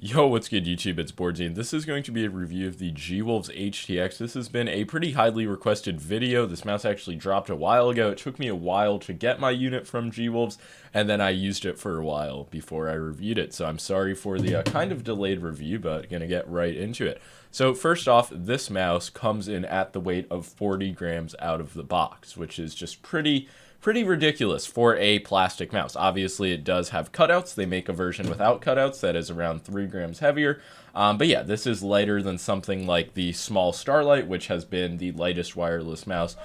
Yo, what's good YouTube? It's boardzy, and this is going to be a review of the Gwolves HTX. This has been a pretty highly requested video. This mouse actually dropped a while ago. It took me a while to get my unit from Gwolves, and then I used it for a while before I reviewed it. So I'm sorry for the kind of delayed review, but gonna get right into it. So first off, this mouse comes in at the weight of 40 grams out of the box, which is just pretty ridiculous for a plastic mouse. Obviously, it does have cutouts. They make a version without cutouts that is around 3 grams heavier. But yeah, this is lighter than something like the small Starlight, which has been the lightest wireless mouse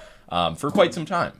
for quite some time.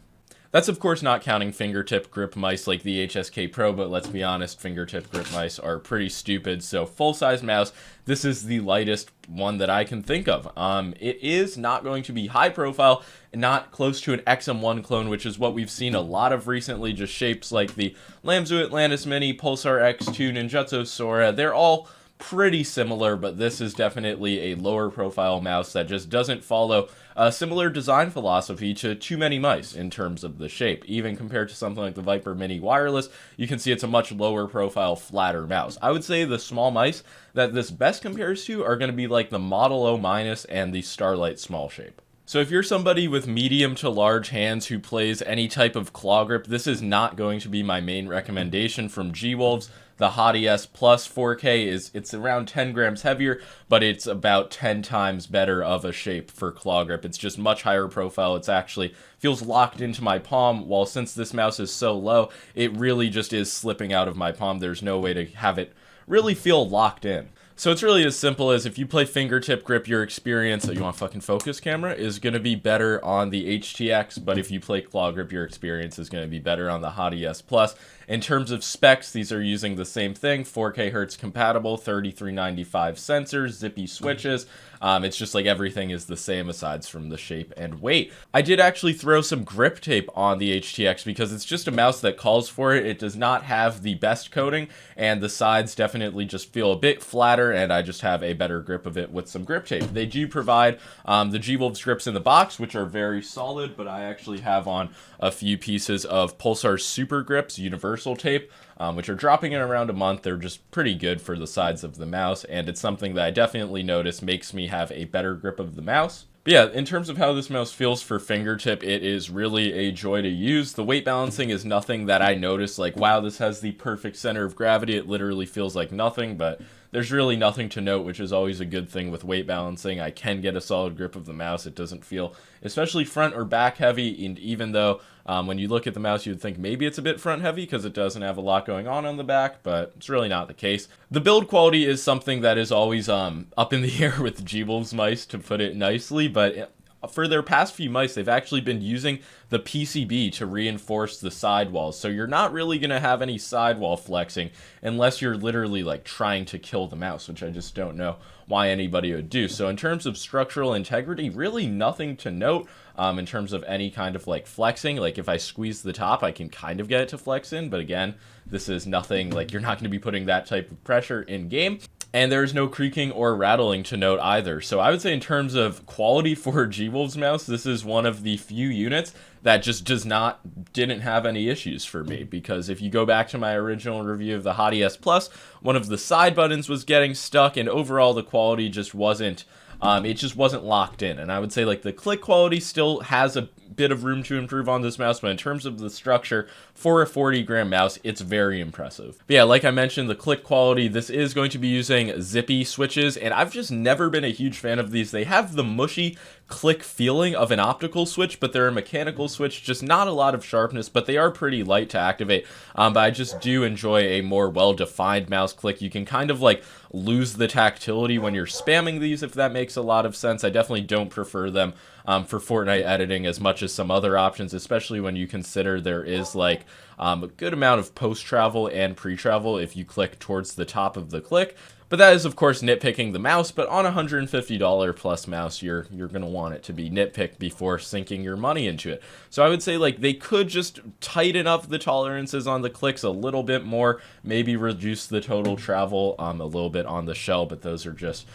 That's of course not counting fingertip grip mice like the HSK Pro, but let's be honest, fingertip grip mice are pretty stupid. So full-size mouse, this is the lightest one that I can think of. It is not going to be high profile, not close to an XM1 clone, which is what we've seen a lot of recently, just shapes like the Lamzu Atlantis Mini, Pulsar X2, Ninjutsu Sora. They're all pretty similar, but this is definitely a lower profile mouse that just doesn't follow a similar design philosophy to too many mice in terms of the shape. Even compared to something like the Viper Mini Wireless, you can see it's a much lower profile, flatter mouse. I would say the small mice that this best compares to are going to be like the Model O- and the Starlight small shape. So if you're somebody with medium to large hands who plays any type of claw grip, this is not going to be my main recommendation from Gwolves. The HTX Plus 4K it's around 10 grams heavier, but it's about 10 times better of a shape for claw grip. It's just much higher profile. It's actually feels locked into my palm, while since this mouse is so low, it really just is slipping out of my palm. There's no way to have it really feel locked in. So it's really as simple as if you play fingertip grip, your experience, you want fucking focus camera, is going to be better on the HTX, but if you play claw grip, your experience is going to be better on the HTX Plus. In terms of specs, these are using the same thing, 4K Hertz compatible, 3395 sensors, zippy switches. It's just like everything is the same aside from the shape and weight. I did actually throw some grip tape on the HTX because it's just a mouse that calls for it. It does not have the best coating, and the sides definitely just feel a bit flatter, and I just have a better grip of it with some grip tape. They do provide the Gwolves grips in the box, which are very solid, but I actually have on a few pieces of Pulsar Super Grips universal tape, which are dropping in around a month. They're just pretty good for the size of the mouse, and it's something that I definitely notice makes me have a better grip of the mouse. But yeah, in terms of how this mouse feels for fingertip, it is really a joy to use. The weight balancing is nothing that I notice, like, wow, this has the perfect center of gravity. It literally feels like nothing, but there's really nothing to note, which is always a good thing with weight balancing. I can get a solid grip of the mouse. It doesn't feel especially front or back heavy, and even though when you look at the mouse, you'd think maybe it's a bit front heavy because it doesn't have a lot going on the back, but it's really not the case. The build quality is something that is always up in the air with Gwolves mice, to put it nicely, but for their past few mice, they've actually been using the PCB to reinforce the sidewalls. So you're not really going to have any sidewall flexing unless you're literally like trying to kill the mouse, which I just don't know why anybody would do. So in terms of structural integrity, really nothing to note in terms of any kind of like flexing. Like if I squeeze the top, I can kind of get it to flex in, but again, this is nothing, like you're not going to be putting that type of pressure in game. And there's no creaking or rattling to note either. So I would say in terms of quality for a Gwolves mouse, this is one of the few units that just didn't have any issues for me. Because if you go back to my original review of the HTX Plus, one of the side buttons was getting stuck, and overall the quality just wasn't locked in. And I would say like the click quality still has a bit of room to improve on this mouse, but in terms of the structure for a 40 gram mouse, it's very impressive. But yeah, like I mentioned, the click quality, this is going to be using zippy switches, and I've just never been a huge fan of these. They have the mushy click feeling of an optical switch, but they're a mechanical switch, just not a lot of sharpness, but they are pretty light to activate. But I just do enjoy a more well-defined mouse click. You can kind of like lose the tactility when you're spamming these, if that makes a lot of sense. I definitely don't prefer them for Fortnite editing as much as some other options, especially when you consider there is like a good amount of post-travel and pre-travel if you click towards the top of the click. But that is, of course, nitpicking the mouse, but on a $150 plus mouse, you're going to want it to be nitpicked before sinking your money into it. So I would say, like, they could just tighten up the tolerances on the clicks a little bit more, maybe reduce the total travel a little bit on the shell, but those are just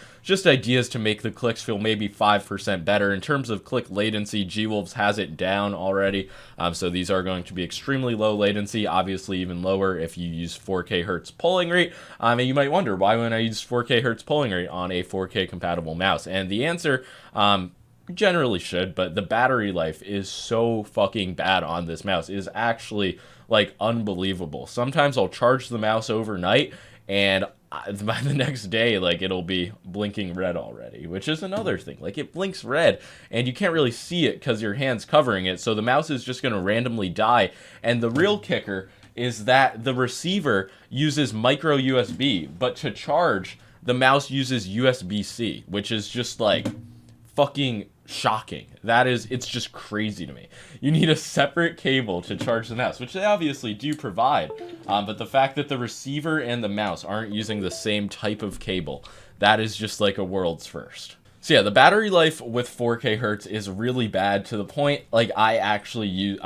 ideas to make the clicks feel maybe 5% better. In terms of click latency, Gwolves has it down already, so these are going to be extremely low latency. latency, obviously even lower if you use 4K hertz polling rate. And you might wonder, why wouldn't I use 4K hertz polling rate on a 4K compatible mouse? And the answer, generally should, but the battery life is so fucking bad on this mouse. It is actually like unbelievable. Sometimes I'll charge the mouse overnight and by the next day, like, it'll be blinking red already, which is another thing. Like, it blinks red and you can't really see it because your hand's covering it, so the mouse is just going to randomly die. And the real kicker is that the receiver uses micro USB, but to charge, the mouse uses USB-C, which is just like fucking shocking. It's just crazy to me. You need a separate cable to charge the mouse, which they obviously do provide, but the fact that the receiver and the mouse aren't using the same type of cable, that is just like a world's first. So yeah, the battery life with 4K hertz is really bad, to the point, like, I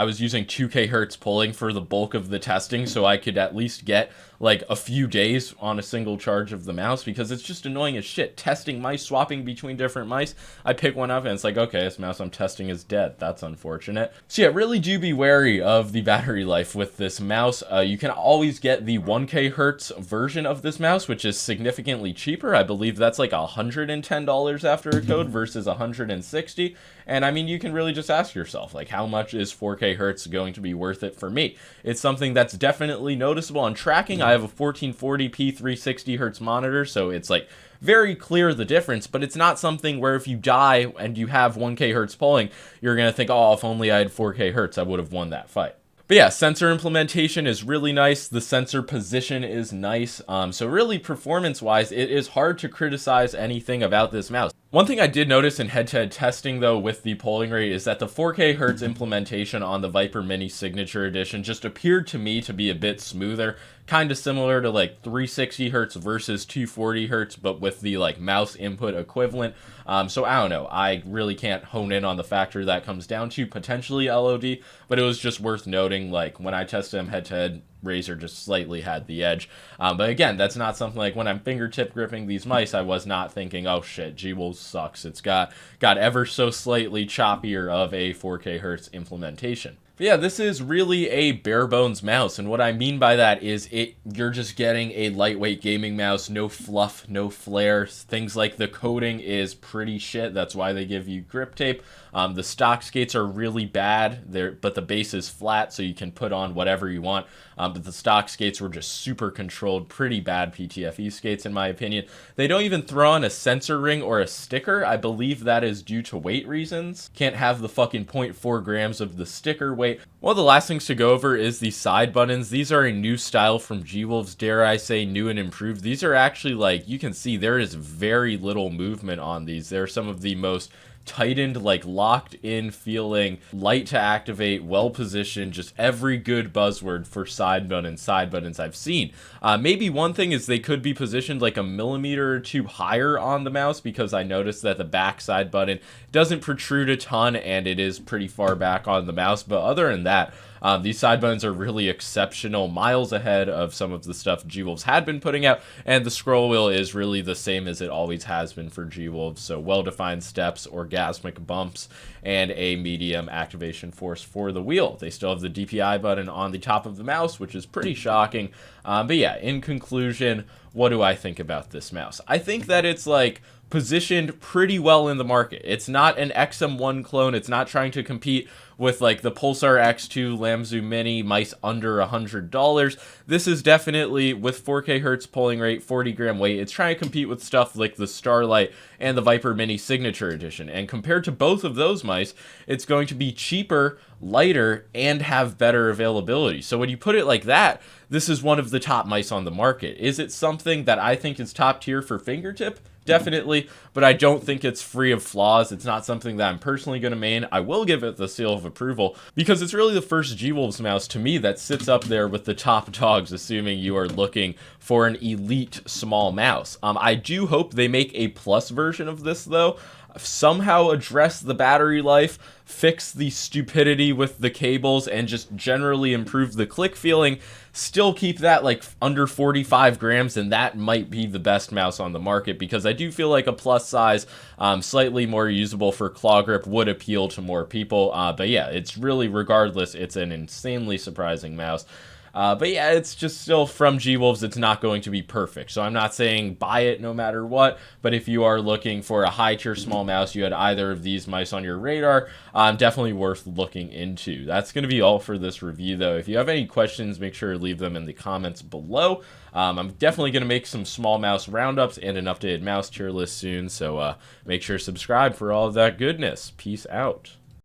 was using 2K hertz polling for the bulk of the testing, so I could at least get like a few days on a single charge of the mouse, because it's just annoying as shit testing mice, swapping between different mice. I pick one up and it's like, okay, this mouse I'm testing is dead. That's unfortunate. So yeah, really do be wary of the battery life with this mouse. You can always get the 1K hertz version of this mouse, which is significantly cheaper. I believe that's like $110 after a code versus $160. And I mean, you can really just ask yourself, like, how much is 4K hertz going to be worth it for me? It's something that's definitely noticeable on tracking. I have a 1440p 360 hertz monitor, so it's like very clear the difference, but it's not something where if you die and you have 1K hertz polling, you're going to think, oh, if only I had 4K hertz, I would have won that fight. But yeah, sensor implementation is really nice. The sensor position is nice. So really, performance-wise, it is hard to criticize anything about this mouse. One thing I did notice in head-to-head testing, though, with the polling rate is that the 4K hertz implementation on the Viper Mini Signature Edition just appeared to me to be a bit smoother, kind of similar to like 360 hertz versus 240 hertz, but with the like mouse input equivalent. So I don't know. I really can't hone in on the factor that comes down to, potentially LOD, but it was just worth noting. Like, when I tested them head-to-head, Razer just slightly had the edge. But again, that's not something like when I'm fingertip gripping these mice, I was not thinking, oh shit, Gwolves sucks. It's got ever so slightly choppier of a 4K hertz implementation. But yeah, this is really a bare bones mouse, and what I mean by that is you're just getting a lightweight gaming mouse, no fluff, no flair. Things like the coating is pretty shit. That's why they give you grip tape. The stock skates are really bad, but the base is flat, so you can put on whatever you want. But the stock skates were just super controlled, pretty bad PTFE skates in my opinion. They don't even throw on a sensor ring or a sticker. I believe that is due to weight reasons. Can't have the fucking 0.4 grams of the sticker weight. One of the last things to go over is the side buttons. These are a new style from Gwolves, dare I say new and improved. These are actually, like, you can see there is very little movement on these. They're some of the most tightened, like locked in feeling, light to activate, well positioned, just every good buzzword for side buttons I've seen. Maybe one thing is they could be positioned like a millimeter or two higher on the mouse, because I noticed that the back side button doesn't protrude a ton and it is pretty far back on the mouse. But other than that, these side buttons are really exceptional, miles ahead of some of the stuff Gwolves had been putting out, and the scroll wheel is really the same as it always has been for Gwolves. So well-defined steps, orgasmic bumps, and a medium activation force for the wheel. They still have the DPI button on the top of the mouse, which is pretty shocking. But yeah, in conclusion, what do I think about this mouse? I think that it's like positioned pretty well in the market. It's not an XM1 clone. It's not trying to compete with like the Pulsar X2 Lamzu Mini mice under $100. This is definitely, with 4K hertz polling rate, 40 gram weight, it's trying to compete with stuff like the Starlight and the Viper Mini Signature Edition. And compared to both of those mice, it's going to be cheaper, lighter, and have better availability. So when you put it like that, this is one of the top mice on the market. Is it something that I think is top tier for fingertip? Definitely, but I don't think it's free of flaws. It's not something that I'm personally going to main. I will give it the seal of approval because it's really the first Gwolves mouse to me that sits up there with the top dogs, assuming you are looking for an elite small mouse. I do hope they make a plus version of this though. somehow address the battery life, fix the stupidity with the cables, and just generally improve the click feeling, still keep that like under 45 grams, and that might be the best mouse on the market, because I do feel like a plus size, slightly more usable for claw grip would appeal to more people. But yeah, it's really, regardless, it's an insanely surprising mouse. But yeah, it's just still from Gwolves, it's not going to be perfect. So I'm not saying buy it no matter what, but if you are looking for a high tier small mouse, you had either of these mice on your radar, definitely worth looking into. That's going to be all for this review though. If you have any questions, make sure to leave them in the comments below. I'm definitely going to make some small mouse roundups and an updated mouse tier list soon, so make sure to subscribe for all of that goodness. Peace out.